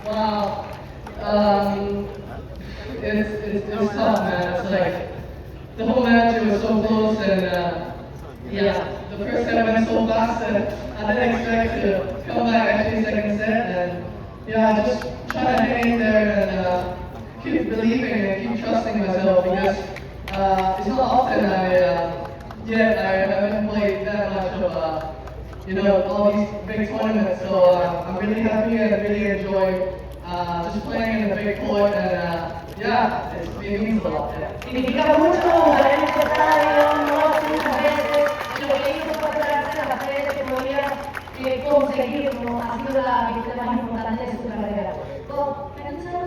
Wow. It's tough, man. It's like the whole match was so close, and yeah, the first set went so fast, and I didn't expect to come back actually second set, and yeah, just trying to hang in there and keep believing and keep trusting myself because it's not often I haven't played that much of all these big tournaments. So I'm really happy and I really enjoy just playing in the big court, and yeah, it means a lot. Yeah. Significa mucho ganar en este estadio, no muchas veces, y lo que hizo fue traerse las veces que podía conseguirlo, ha sido la victoria más importante de su carrera.